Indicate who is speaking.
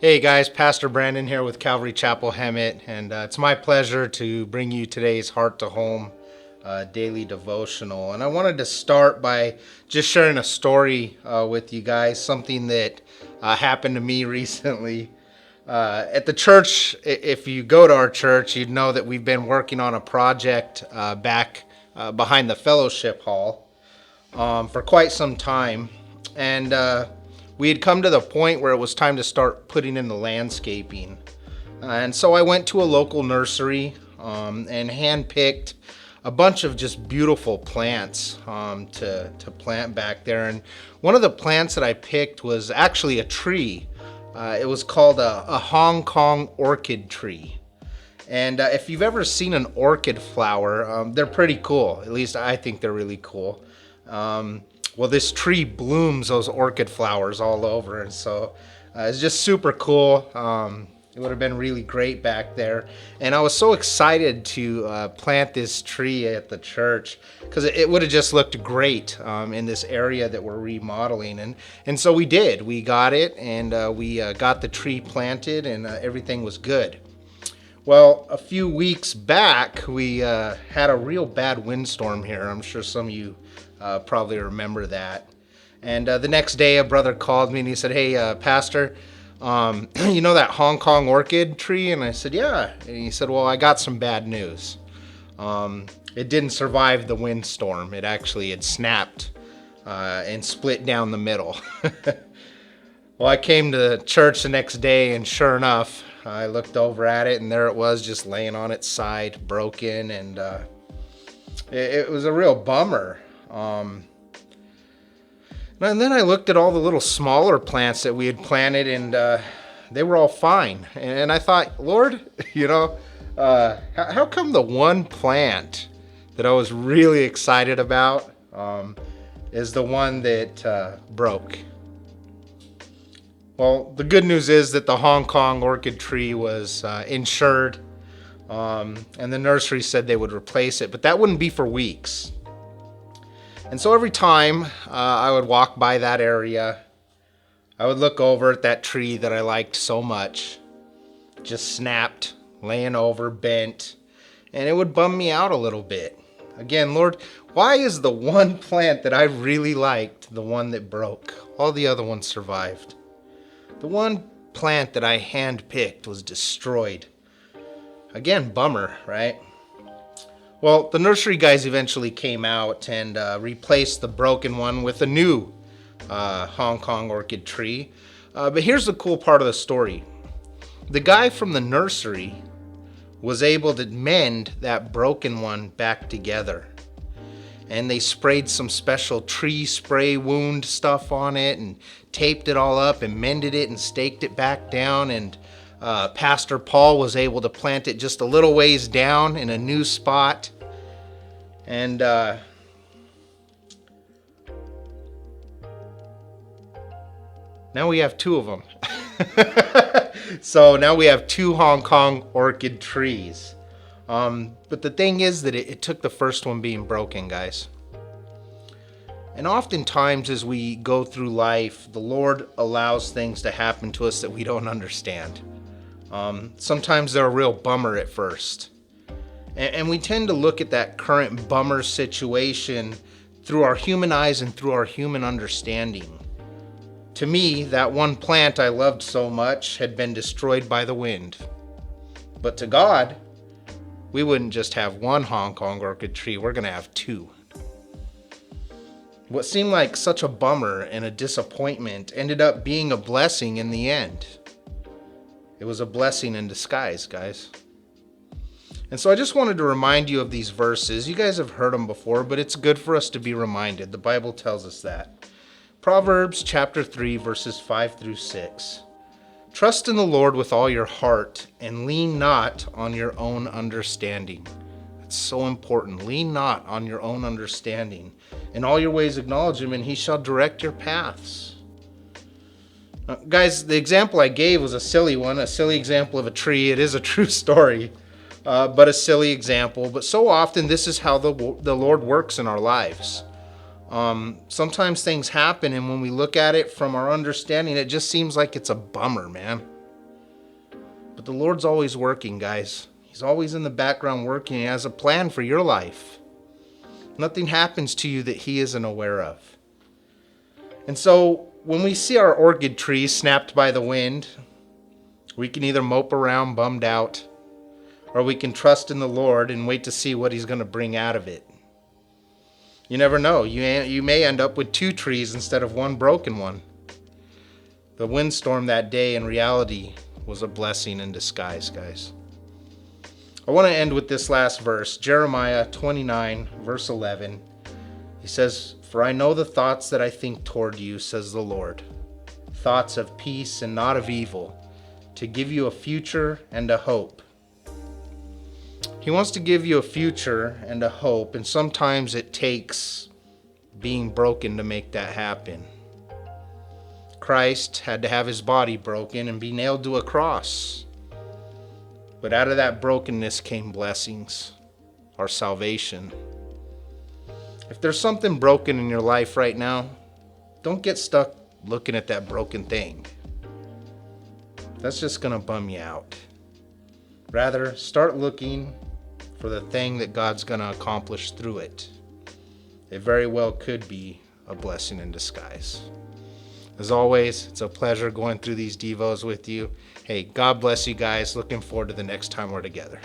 Speaker 1: Hey guys, Pastor Brandon here with Calvary Chapel Hemet, and it's my pleasure to bring you today's Heart to Home daily devotional. And I wanted to start by just sharing a story with you guys, something that happened to me recently. At the church, if you go to our church, you'd know that we've been working on a project back behind the fellowship hall for quite some time. And we had come to the point where it was time to start putting in the landscaping. And so I went to a local nursery and handpicked a bunch of just beautiful plants to plant back there. And one of the plants that I picked was actually a tree. It was called a Hong Kong orchid tree. And if you've ever seen an orchid flower, they're pretty cool. At least I think they're really cool. Well, this tree blooms those orchid flowers all over, and so it's just super cool. It would have been really great back there, and I was so excited to plant this tree at the church because it would have just looked great in this area that we're remodeling, and so we did. We got it, and we got the tree planted, and everything was good. Well, a few weeks back, we had a real bad windstorm here. I'm sure some of you probably remember that. And the next day, a brother called me and he said, "Hey, Pastor, you know that Hong Kong orchid tree?" And I said, "Yeah." And he said, "Well, I got some bad news. It didn't survive the windstorm. It actually had snapped and split down the middle." Well, I came to church the next day, and sure enough, I looked over at it, and there it was, just laying on its side, broken, and it was a real bummer. And then I looked at all the little smaller plants that we had planted, and they were all fine. And I thought, Lord, how come the one plant that I was really excited about is the one that broke? Well, the good news is that the Hong Kong orchid tree was insured, and the nursery said they would replace it, but that wouldn't be for weeks. And so every time I would walk by that area, I would look over at that tree that I liked so much, just snapped, laying over, bent, and it would bum me out a little bit. Again, Lord, why is the one plant that I really liked the one that broke? All the other ones survived. The one plant that I handpicked was destroyed. Again, bummer, right? Well, the nursery guys eventually came out and replaced the broken one with a new Hong Kong orchid tree. But here's the cool part of the story. The guy from the nursery was able to mend that broken one back together. And they sprayed some special tree spray wound stuff on it and taped it all up and mended it and staked it back down. And Pastor Paul was able to plant it just a little ways down in a new spot. And now we have two of them. So now we have two Hong Kong orchid trees. But the thing is that it took the first one being broken, guys. And oftentimes as we go through life, the Lord allows things to happen to us that we don't understand. Sometimes they're a real bummer at first. And we tend to look at that current bummer situation through our human eyes and through our human understanding. To me, that one plant I loved so much had been destroyed by the wind. But to God, we wouldn't just have one Hong Kong orchid tree, we're going to have two. What seemed like such a bummer and a disappointment ended up being a blessing in the end. It was a blessing in disguise, guys. And so I just wanted to remind you of these verses. You guys have heard them before, but it's good for us to be reminded. The Bible tells us that. Proverbs chapter 3, verses 5 through 6. Trust in the Lord with all your heart and lean not on your own understanding. It's so important. Lean not on your own understanding. In all your ways acknowledge him, and he shall direct your paths. Guys, the example I gave was a silly one, a silly example of a tree. It is a true story, but a silly example. But so often, this is how the Lord works in our lives. Sometimes things happen, and when we look at it from our understanding, it just seems like it's a bummer, man. But the Lord's always working, guys. He's always in the background working. He has a plan for your life. Nothing happens to you that He isn't aware of. And so when we see our orchid tree snapped by the wind, we can either mope around bummed out, or we can trust in the Lord and wait to see what He's going to bring out of it. You never know. You may end up with 2 trees instead of 1 broken one. The windstorm that day in reality was a blessing in disguise, guys. I want to end with this last verse, Jeremiah 29, verse 11. He says, "For I know the thoughts that I think toward you, says the Lord, thoughts of peace and not of evil, to give you a future and a hope." He wants to give you a future and a hope, and sometimes it takes being broken to make that happen. Christ had to have His body broken and be nailed to a cross. But out of that brokenness came blessings, our salvation. If there's something broken in your life right now, don't get stuck looking at that broken thing. That's just going to bum you out. Rather, start looking for the thing that God's going to accomplish through it. It very well could be a blessing in disguise. As always, it's a pleasure going through these devos with you. Hey, God bless you guys. Looking forward to the next time we're together.